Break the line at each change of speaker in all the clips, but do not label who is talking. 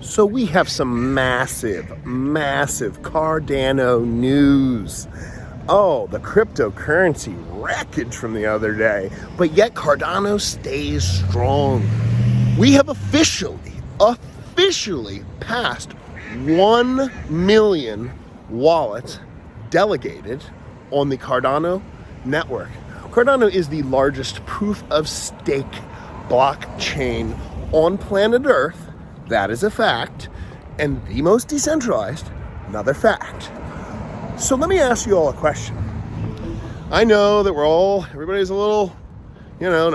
So we have some massive Cardano news. Oh, the cryptocurrency wreckage from the other day. But yet Cardano stays strong. We have officially passed 1 million wallets delegated on the Cardano network. Cardano is the largest proof of stake blockchain on planet Earth. That is a fact. And the most decentralized, another fact. So let me ask you all a question. I know that everybody's a little, no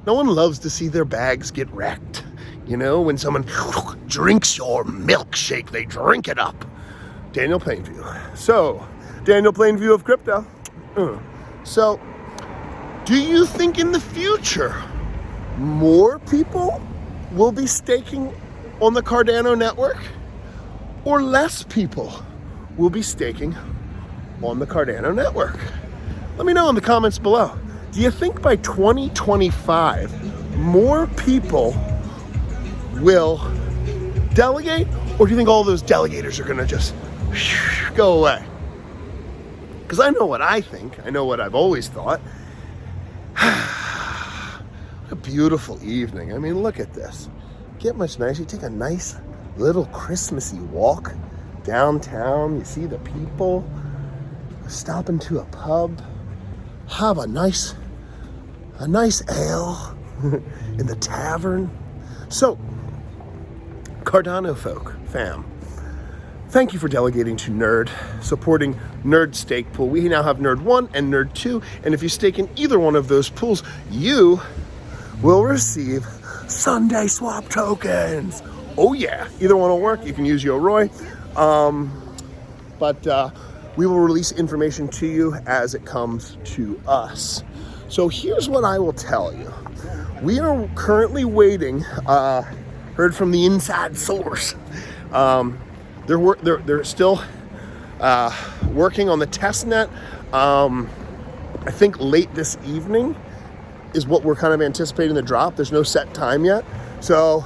one loves to see their bags get wrecked. When someone drinks your milkshake, they drink it up. Daniel Plainview. So, Daniel Plainview of crypto. So, do you think in the future more people will be staking on the Cardano network, or less people will be staking on the Cardano network? Let me know in the comments below. Do you think by 2025 more people will delegate, or do you think all those delegators are going to just go away? Because I know what I think. I know what I've always thought. What a beautiful evening. I mean, look at this. Get much nicer. You take a nice little Christmassy walk downtown. You see the people. Stop into a pub. Have a nice ale in the tavern. So, Cardano fam, thank you for delegating to Nerd, supporting Nerd Stake Pool. We now have Nerd 1 and Nerd 2, and if you stake in either one of those pools, you will receive Sundaeswap tokens. Oh yeah, either one will work. You can use Yoroi, but we will release information to you as it comes to us. So here's what I will tell you. We are currently waiting, heard from the inside source. They're still working on the test net. I think late this evening is what we're kind of anticipating the drop. There's no set time yet. So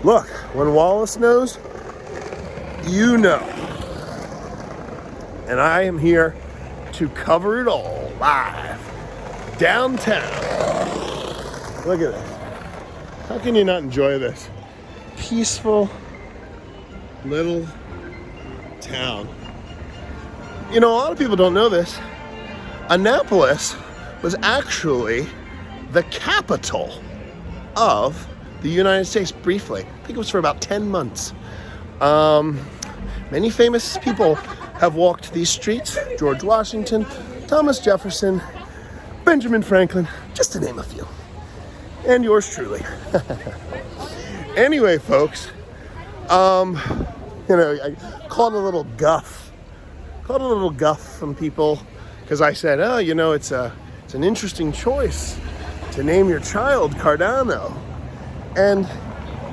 look, when Wallace knows, you know. And I am here to cover it all live downtown. Look at this. How can you not enjoy this? Peaceful little town. A lot of people don't know this. Annapolis was actually the capital of the United States briefly. I think it was for about 10 months. Many famous people have walked these streets. George Washington, Thomas Jefferson, Benjamin Franklin, just to name a few. And yours truly. Anyway, folks, I caught a little guff from people because I said, it's an interesting choice to name your child Cardano. And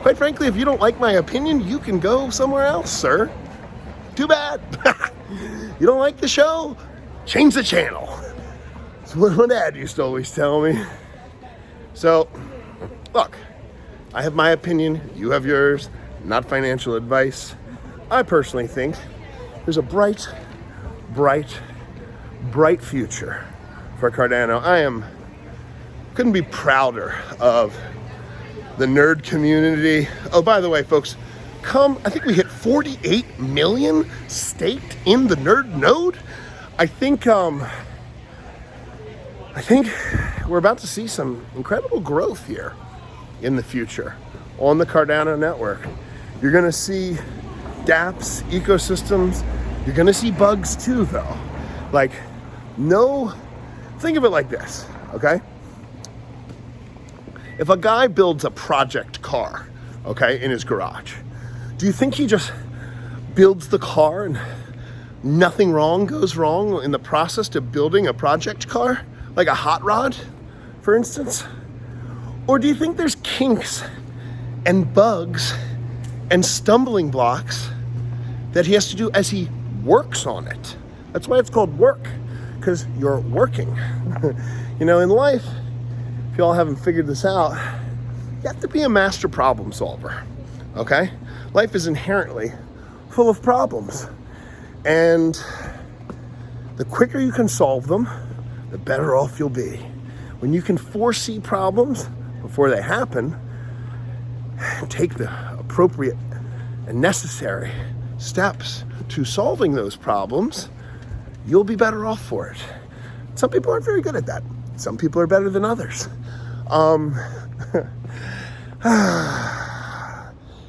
quite frankly, if you don't like my opinion, you can go somewhere else, sir. Too bad. You don't like the show? Change the channel. That's what my dad used to always tell me. So, look, I have my opinion, you have yours, not financial advice. I personally think there's a bright future for Cardano. Couldn't be prouder of the nerd community. Oh, by the way, folks, I think we hit 48 million staked in the nerd node. I think we're about to see some incredible growth here in the future on the Cardano network. You're going to see dApps, ecosystems. You're going to see bugs too, though. Think of it like this, okay? If a guy builds a project car, okay, in his garage, do you think he just builds the car and nothing goes wrong in the process to building a project car? Like a hot rod, for instance? Or do you think there's kinks and bugs and stumbling blocks that he has to do as he works on it? That's why it's called work, because you're working. In life, if you all haven't figured this out, you have to be a master problem solver. okay? Life is inherently full of problems. And the quicker you can solve them, the better off you'll be. When you can foresee problems before they happen, and take the appropriate and necessary steps to solving those problems, you'll be better off for it. Some people aren't very good at that. Some people are better than others.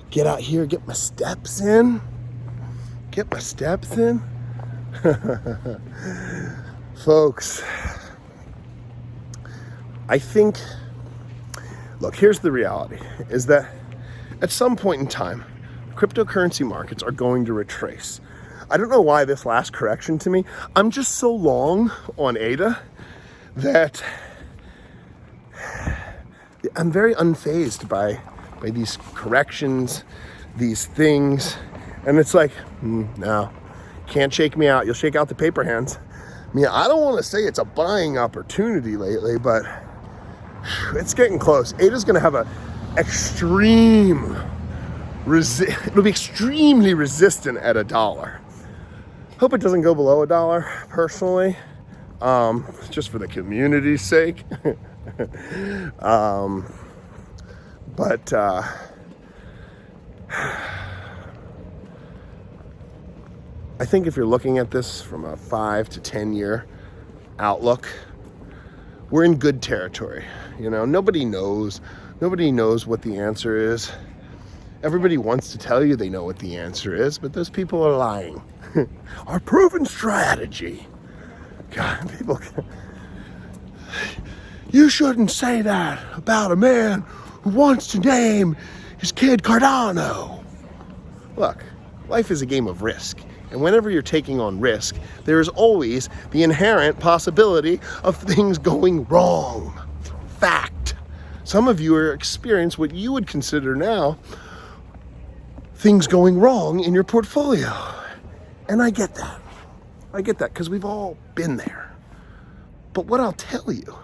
Get out here, get my steps in. Get my steps in. Folks, I think, look, here's the reality, is that at some point in time, cryptocurrency markets are going to retrace. I don't know why this last correction to me, I'm just so long on ADA that I'm very unfazed by these corrections, these things. And it's like, no, can't shake me out. You'll shake out the paper hands. I mean, I don't want to say it's a buying opportunity lately, but it's getting close. ADA's going to have a it'll be extremely resistant at $1. Hope it doesn't go below $1, personally, just for the community's sake. But I think if you're looking at this from a 5 to 10 year outlook, we're in good territory. You know, nobody knows what the answer is. Everybody wants to tell you they know what the answer is, but those people are lying. Our proven strategy. God, people, you shouldn't say that about a man who wants to name his kid Cardano. Look, life is a game of risk. And whenever you're taking on risk, there is always the inherent possibility of things going wrong. Fact. Some of you are experiencing what you would consider now things going wrong in your portfolio. And I get that. I get that because we've all been there. But what I'll tell you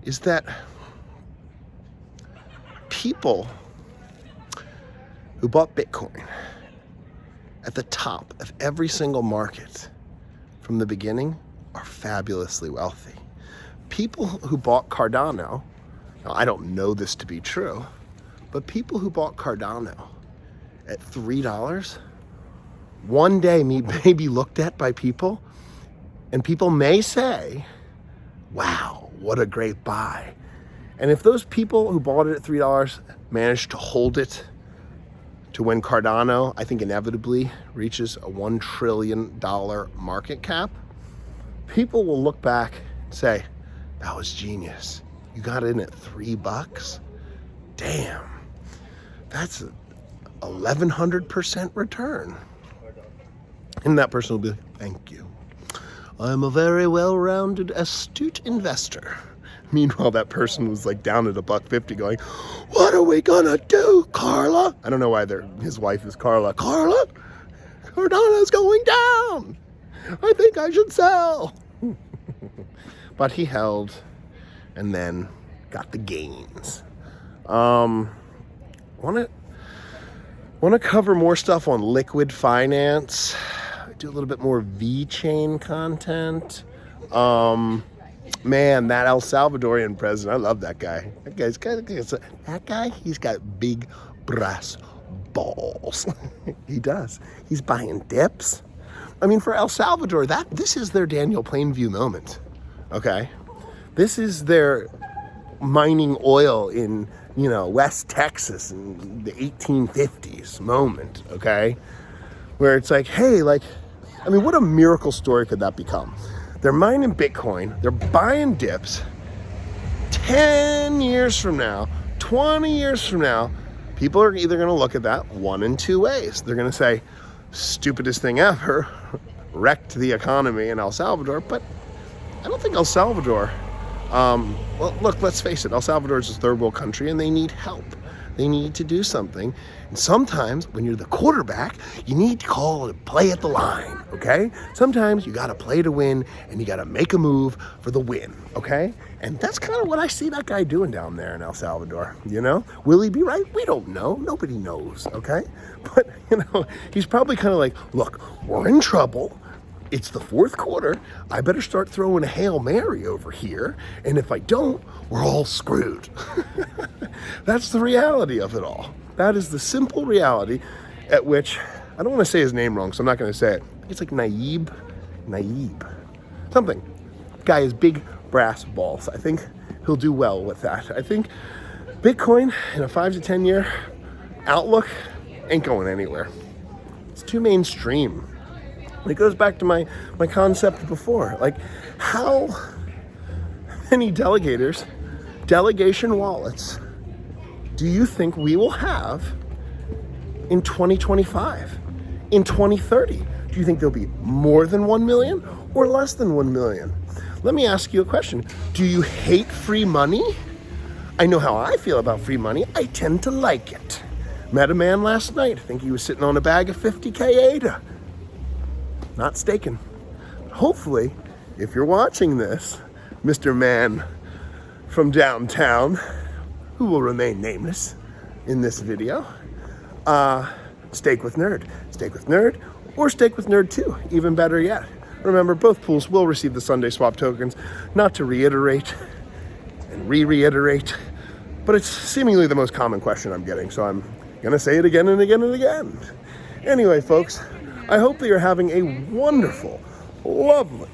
is that people who bought Bitcoin at the top of every single market from the beginning are fabulously wealthy. People who bought Cardano, now I don't know this to be true, but people who bought Cardano at $3 one day may be looked at by people, and people may say, wow, what a great buy. And if those people who bought it at $3 managed to hold it to when Cardano, I think, inevitably reaches a $1 trillion market cap, people will look back and say, that was genius. You got in at $3? Damn, that's a 1,100% return. And that person will be like, thank you. I'm a very well-rounded, astute investor. Meanwhile, that person was like down at $1.50 going, what are we gonna do, Carla? I don't know why his wife is Carla. Carla, Cardano's going down. I think I should sell. But he held and then got the gains. Want to cover more stuff on liquid finance. Do a little bit more VeChain content. Man, that El Salvadorian president, I love that guy. That guy, he's got big brass balls. He does. He's buying dips. I mean, for El Salvador, this is their Daniel Plainview moment. Okay? This is their mining oil in, West Texas in the 1850s moment, okay? Where it's like, hey, what a miracle story could that become? They're mining Bitcoin, they're buying dips. 10 years from now, 20 years from now, people are either gonna look at that one in two ways. They're gonna say, stupidest thing ever, wrecked the economy in El Salvador, but I don't think El Salvador, well, look, let's face it, El Salvador is a third world country and they need help. they need to do something. And sometimes when you're the quarterback, you need to call a play at the line, okay? Sometimes you got to play to win, and you got to make a move for the win, okay? And that's kind of what I see that guy doing down there in El Salvador, you know? Will he be right? We don't know. Nobody knows, okay? But, you know, he's probably kind of like, look, we're in trouble. It's the fourth quarter. I better start throwing a Hail Mary over here. And if I don't, we're all screwed. That's the reality of it all. That is the simple reality at which, I don't want to say his name wrong, so I'm not going to say it. It's like Naib, something. Guy has big brass balls. I think he'll do well with that. I think Bitcoin in a 5 to 10 year outlook ain't going anywhere. It's too mainstream. And it goes back to my concept before. Like, how many delegation wallets do you think we will have in 2025, in 2030? Do you think there'll be more than 1 million or less than 1 million? Let me ask you a question. Do you hate free money? I know how I feel about free money. I tend to like it. Met a man last night. I think he was sitting on a bag of 50K ADA. Not staking. Hopefully, if you're watching this, Mr. Man from downtown, who will remain nameless in this video, stake with Nerd. Stake with Nerd or stake with Nerd 2, even better yet. Remember, both pools will receive the Sundaeswap tokens, not to reiterate and reiterate, but it's seemingly the most common question I'm getting, so I'm gonna say it again and again and again. Anyway, folks, I hope that you're having a wonderful, lovely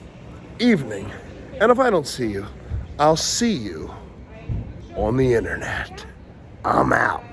evening. And if I don't see you, I'll see you on the internet. I'm out.